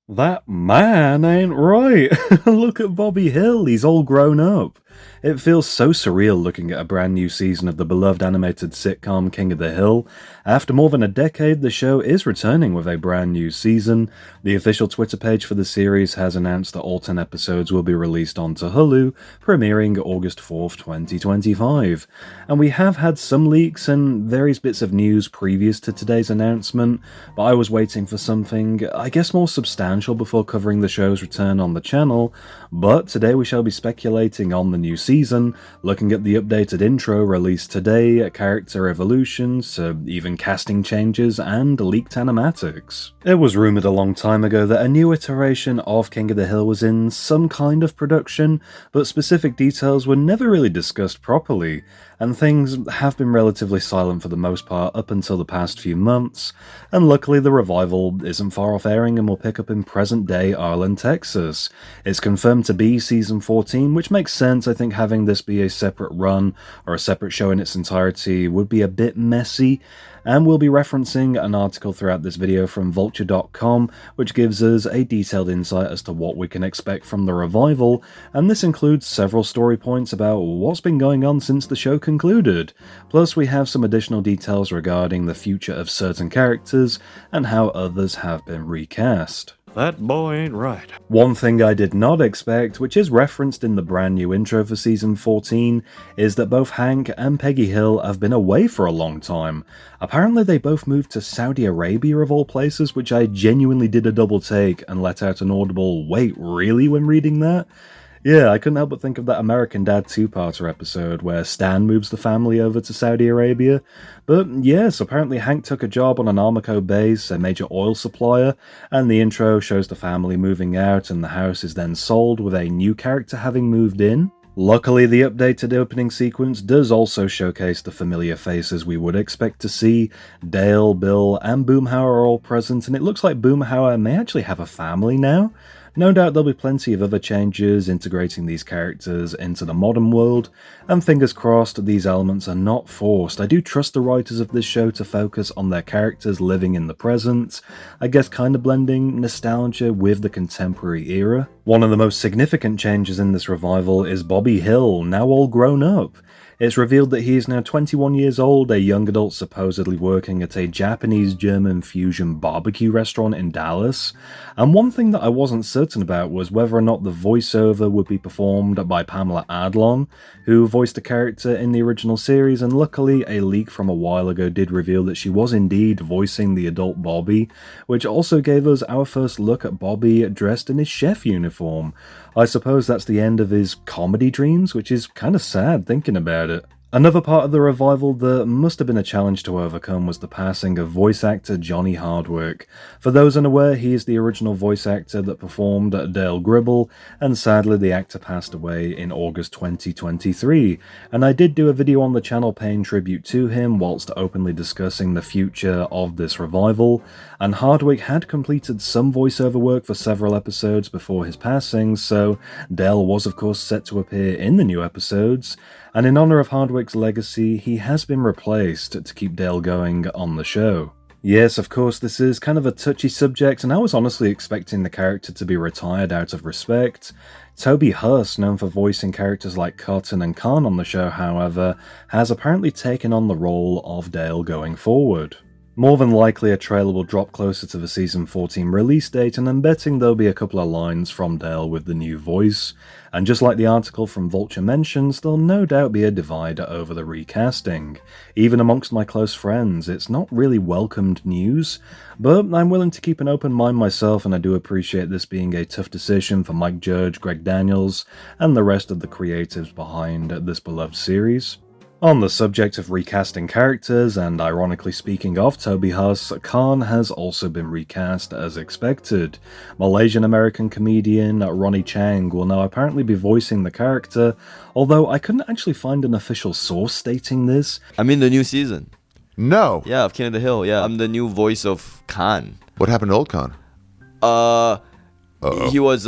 That man ain't right. Look at Bobby Hill, he's all grown up. It feels so surreal looking at a brand new season of the beloved animated sitcom King of the Hill. After more than a decade, the show is returning with a brand new season. The official Twitter page for the series has announced that all 10 episodes will be released onto Hulu, premiering August 4th, 2025. And we have had some leaks and various bits of news previous to today's announcement, but I was waiting for something, I guess, more substantial before covering the show's return on the channel. But today we shall be speculating on the new season, looking at the updated intro released today, character evolutions, even casting changes, and leaked animatics. It was rumoured a long time ago that a new iteration of King of the Hill was in some kind of production, but specific details were never really discussed properly, and things have been relatively silent for the most part up until the past few months, and luckily the revival isn't far off airing and will pick up in present-day Arlen, Texas. It's confirmed to be Season 14, which makes sense. I think having this be a separate run, or a separate show in its entirety, would be a bit messy, and we'll be referencing an article throughout this video from vulture.com, which gives us a detailed insight as to what we can expect from the revival, and this includes several story points about what's been going on since the show concluded. Plus, we have some additional details regarding the future of certain characters and how others have been recast. That boy ain't right. One thing I did not expect, which is referenced in the brand new intro for Season 14, is that both Hank and Peggy Hill have been away for a long time. Apparently they both moved to Saudi Arabia of all places, which I genuinely did a double take and let out an audible "wait, really?" when reading that. Yeah, I couldn't help but think of that American Dad two-parter episode where Stan moves the family over to Saudi Arabia. But yes, apparently Hank took a job on an Armaco base, a major oil supplier, and the intro shows the family moving out and the house is then sold with a new character having moved in. Luckily, the updated opening sequence does also showcase the familiar faces we would expect to see. Dale, Bill, and Boomhauer are all present, and it looks like Boomhauer may actually have a family now. No doubt there'll be plenty of other changes integrating these characters into the modern world, and fingers crossed these elements are not forced. I do trust the writers of this show to focus on their characters living in the present, I guess kind of blending nostalgia with the contemporary era. One of the most significant changes in this revival is Bobby Hill, now all grown up. It's revealed that he is now 21 years old, a young adult supposedly working at a Japanese-German fusion barbecue restaurant in Dallas. And one thing that I wasn't certain about was whether or not the voiceover would be performed by Pamela Adlon, who voiced the character in the original series, and luckily a leak from a while ago did reveal that she was indeed voicing the adult Bobby, which also gave us our first look at Bobby dressed in his chef uniform. I suppose that's the end of his comedy dreams, which is kind of sad thinking about it. Another part of the revival that must have been a challenge to overcome was the passing of voice actor Johnny Hardwick. For those unaware, he is the original voice actor that performed Dale Gribble, and sadly the actor passed away in August 2023. And I did do a video on the channel paying tribute to him whilst openly discussing the future of this revival, and Hardwick had completed some voiceover work for several episodes before his passing, so Dale was of course set to appear in the new episodes. And in honor of Hardwick's legacy, he has been replaced to keep Dale going on the show. Yes, of course, this is kind of a touchy subject, and I was honestly expecting the character to be retired out of respect. Toby Huss, known for voicing characters like Cotton and Khan on the show, however, has apparently taken on the role of Dale going forward. More than likely, a trailer will drop closer to the Season 14 release date, and I'm betting there'll be a couple of lines from Dale with the new voice. And just like the article from Vulture mentions, there'll no doubt be a divide over the recasting. Even amongst my close friends, it's not really welcomed news, but I'm willing to keep an open mind myself, and I do appreciate this being a tough decision for Mike Judge, Greg Daniels, and the rest of the creatives behind this beloved series. On the subject of recasting characters, and ironically speaking of Toby Huss, Khan has also been recast as expected. Malaysian-American comedian Ronnie Chang will now apparently be voicing the character, although I couldn't actually find an official source stating this. I'm in the new season. No. Yeah, of King of the Hill. Yeah, I'm the new voice of Khan. What happened to old Khan? He was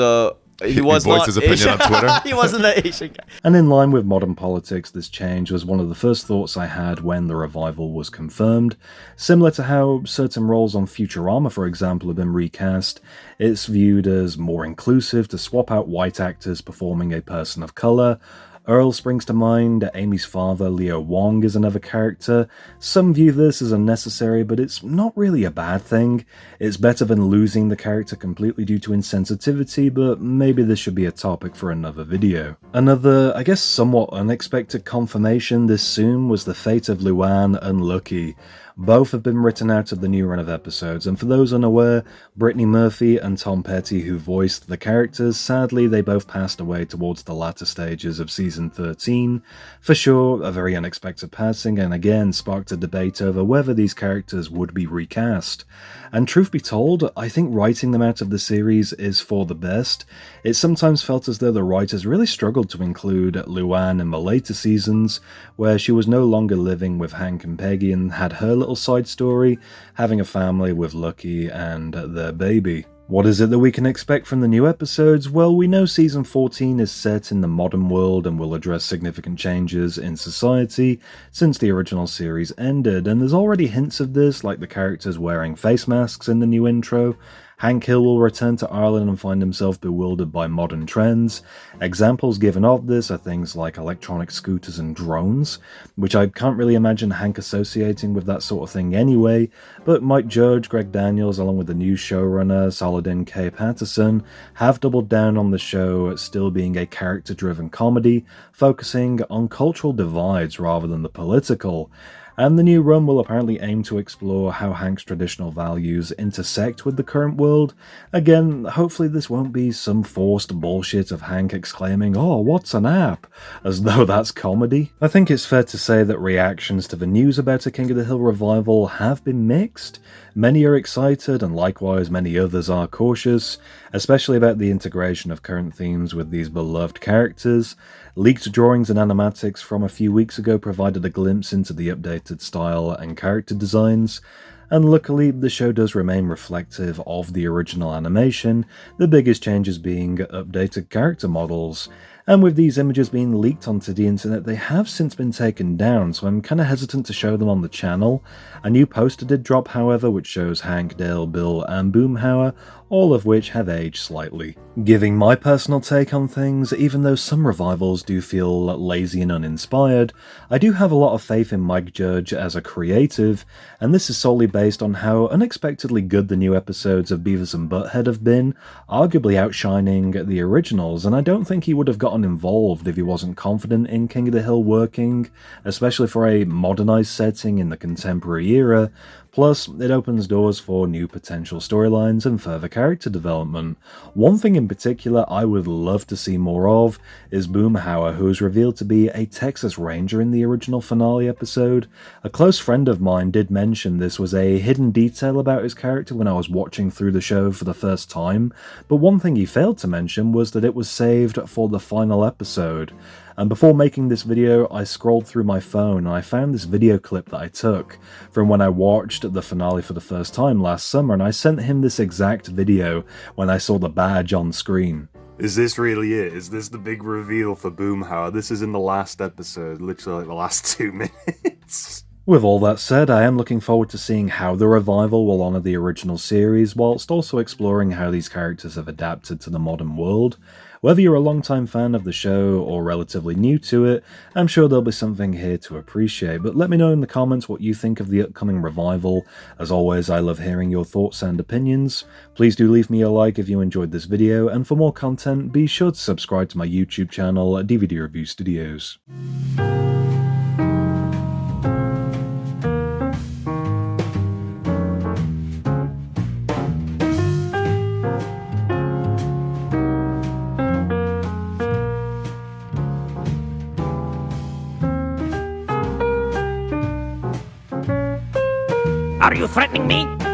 He was voiced not his opinion Asian. on Twitter. He wasn't an Asian guy. And in line with modern politics, this change was one of the first thoughts I had when the revival was confirmed. Similar to how certain roles on Futurama, for example, have been recast, it's viewed as more inclusive to swap out white actors performing a person of colour. Earl springs to mind, Amy's father, Leo Wong, is another character. Some view this as unnecessary, but it's not really a bad thing. It's better than losing the character completely due to insensitivity, but maybe this should be a topic for another video. Another, I guess somewhat unexpected confirmation this soon was the fate of Luann and Lucky. Both have been written out of the new run of episodes, and for those unaware, Brittany Murphy and Tom Petty, who voiced the characters, sadly they both passed away towards the latter stages of season 13. For sure, a very unexpected passing, and again sparked a debate over whether these characters would be recast. And truth be told, I think writing them out of the series is for the best. It sometimes felt as though the writers really struggled to include Luann in the later seasons, where she was no longer living with Hank and Peggy and had her little side story, having a family with Lucky and their baby. What is it that we can expect from the new episodes? Well, we know season 14 is set in the modern world and will address significant changes in society since the original series ended, and there's already hints of this, like the characters wearing face masks in the new intro. Hank Hill will return to Ireland and find himself bewildered by modern trends. Examples given of this are things like electronic scooters and drones, which I can't really imagine Hank associating with that sort of thing anyway, but Mike Judge, Greg Daniels, along with the new showrunner Saladin K. Patterson, have doubled down on the show still being a character-driven comedy, focusing on cultural divides rather than the political. And the new run will apparently aim to explore how Hank's traditional values intersect with the current world. Again, hopefully this won't be some forced bullshit of Hank exclaiming, "Oh, what's an app?" as though that's comedy. I think it's fair to say that reactions to the news about a King of the Hill revival have been mixed. Many are excited, and likewise many others are cautious, especially about the integration of current themes with these beloved characters. Leaked drawings and animatics from a few weeks ago provided a glimpse into the updated style and character designs, and luckily the show does remain reflective of the original animation, the biggest changes being updated character models. And with these images being leaked onto the internet, they have since been taken down, so I'm kinda hesitant to show them on the channel. A new poster did drop, however, which shows Hank, Dale, Bill, and Boomhauer, all of which have aged slightly. Giving my personal take on things, even though some revivals do feel lazy and uninspired, I do have a lot of faith in Mike Judge as a creative, and this is solely based on how unexpectedly good the new episodes of Beavis and Butthead have been, arguably outshining the originals, and I don't think he would have gotten involved if he wasn't confident in King of the Hill working, especially for a modernized setting in the contemporary era. Plus, it opens doors for new potential storylines and further character development. One thing in particular I would love to see more of is Boomhauer, who is revealed to be a Texas Ranger in the original finale episode. A close friend of mine did mention this was a hidden detail about his character when I was watching through the show for the first time, but one thing he failed to mention was that it was saved for the final episode. And before making this video, I scrolled through my phone and I found this video clip that I took from when I watched the finale for the first time last summer, and I sent him this exact video when I saw the badge on screen. Is this really it? Is this the big reveal for Boomhauer? This is in the last episode, literally like the last 2 minutes. With all that said, I am looking forward to seeing how the revival will honour the original series, whilst also exploring how these characters have adapted to the modern world. Whether you're a long-time fan of the show or relatively new to it, I'm sure there'll be something here to appreciate, but let me know in the comments what you think of the upcoming revival. As always, I love hearing your thoughts and opinions. Please do leave me a like if you enjoyed this video, and for more content, be sure to subscribe to my YouTube channel, DVD Review Studios. Are you threatening me?